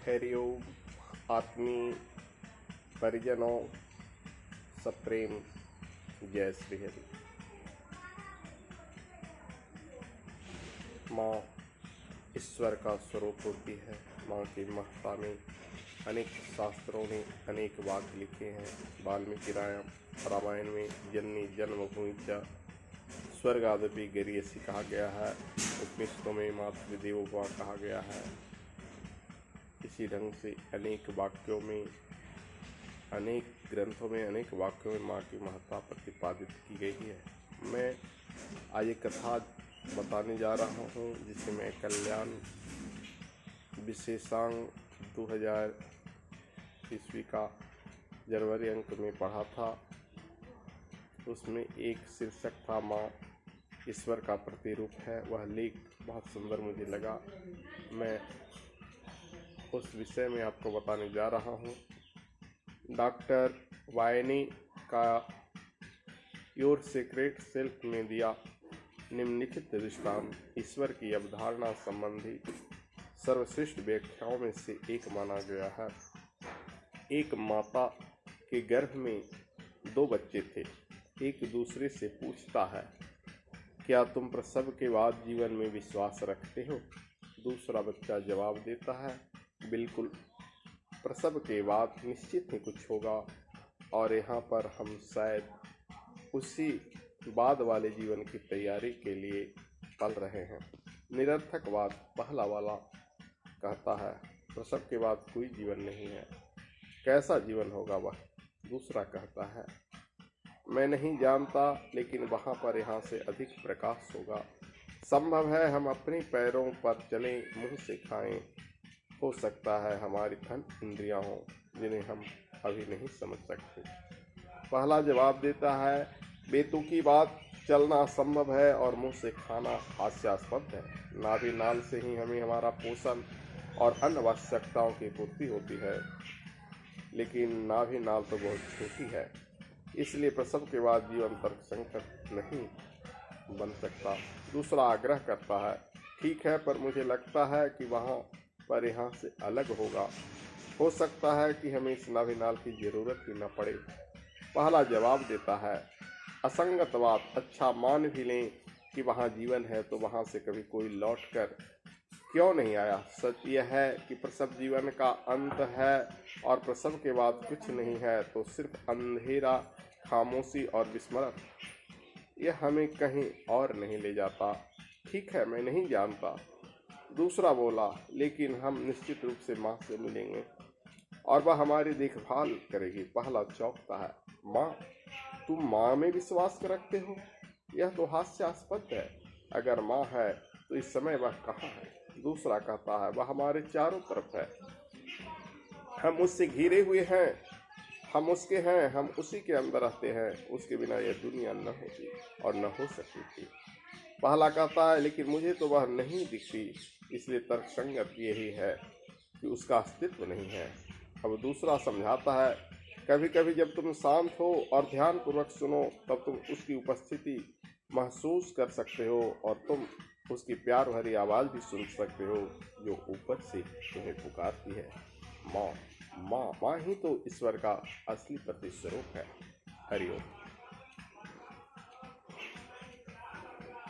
हरिओम आत्मीय परिजनों, सप्रेम जय श्री हरि। माँ ईश्वर का स्वरूप होती है। माँ की महत्ता में अनेक शास्त्रों ने अनेक वाक्य लिखे हैं। वाल्मीकि रामायण में जननी जन्मभूमि च स्वर्गादपि गरीयसी कहा गया है। उपनिषदों में मातृदेवो भव कहा गया है। इसी ढंग से अनेक वाक्यों में, अनेक ग्रंथों में, अनेक वाक्यों में माँ की महत्ता प्रतिपादित की गई है। मैं आज एक कथा बताने जा रहा हूँ जिसे मैं कल्याण विशेषांक 2000 ईस्वी का जनवरी अंक में पढ़ा था। उसमें एक शीर्षक था माँ ईश्वर का प्रतिरूप है। वह लेख बहुत सुंदर मुझे लगा। मैं उस विषय में आपको बताने जा रहा हूँ। डॉक्टर वायनी का योर सीक्रेट सेल्फ में दिया निम्नलिखित दृष्टांत ईश्वर की अवधारणा संबंधी सर्वश्रेष्ठ व्याख्याओं में से एक माना गया है। एक माता के गर्भ में 2 बच्चे थे। एक दूसरे से पूछता है, क्या तुम प्रसव के बाद जीवन में विश्वास रखते हो? दूसरा बच्चा जवाब देता है, बिल्कुल, प्रसव के बाद निश्चित ही कुछ होगा और यहाँ पर हम शायद उसी बाद वाले जीवन की तैयारी के लिए पल रहे हैं। निरर्थक बात पहला वाला कहता है, प्रसव के बाद कोई जीवन नहीं है, कैसा जीवन होगा वह? दूसरा कहता है, मैं नहीं जानता, लेकिन वहाँ पर यहाँ से अधिक प्रकाश होगा। संभव है हम अपने पैरों पर चलें, मुंह से खाएं। हो सकता है हमारी धन इंद्रियां हों जिन्हें हम अभी नहीं समझ सकते। पहला जवाब देता है, बेतुकी बात, चलना संभव है और मुंह से खाना हास्यास्पद है। नाभि नाल से ही हमें हमारा पोषण और अन्य आवश्यकताओं की पूर्ति होती है, लेकिन नाभि नाल तो बहुत छोटी है, इसलिए प्रसव के बाद जीवन तर्क संकट नहीं बन सकता। दूसरा आग्रह करता है, ठीक है, पर मुझे लगता है कि वहाँ पर यहाँ से अलग होगा। हो सकता है कि हमें इस नाभि नाल की जरूरत ही न पड़े। पहला जवाब देता है, असंगत बात, अच्छा मान भी लें कि वहाँ जीवन है तो वहाँ से कभी कोई लौट कर क्यों नहीं आया? सच यह है कि प्रसव जीवन का अंत है और प्रसव के बाद कुछ नहीं है तो सिर्फ अंधेरा, खामोशी और विस्मरण। यह हमें कहीं और नहीं ले जाता। ठीक है, मैं नहीं जानता। दूसरा बोला, लेकिन हम निश्चित रूप से माँ से मिलेंगे और वह हमारी देखभाल करेगी। पहला चौंकता है, माँ? तुम माँ में विश्वास रखते हो? यह तो हास्यास्पद है। अगर माँ है तो इस समय वह कहाँ है? दूसरा कहता है, वह हमारे चारों तरफ है, हम उससे घिरे हुए हैं, हम उसके हैं, हम उसी के अंदर रहते हैं। उसके बिना यह दुनिया न होती और न हो सकती थी। पहला कहता है, लेकिन मुझे तो वह नहीं दिखती, इसलिए तर्कसंगत यही है कि उसका अस्तित्व नहीं है। अब दूसरा समझाता है, कभी कभी जब तुम शांत हो और ध्यानपूर्वक सुनो तब तुम उसकी उपस्थिति महसूस कर सकते हो और तुम उसकी प्यार भरी आवाज़ भी सुन सकते हो जो ऊपर से तुम्हें पुकारती है। माँ, माँ, माँ ही तो ईश्वर का असली प्रतिस्वरूप है। हरिओम।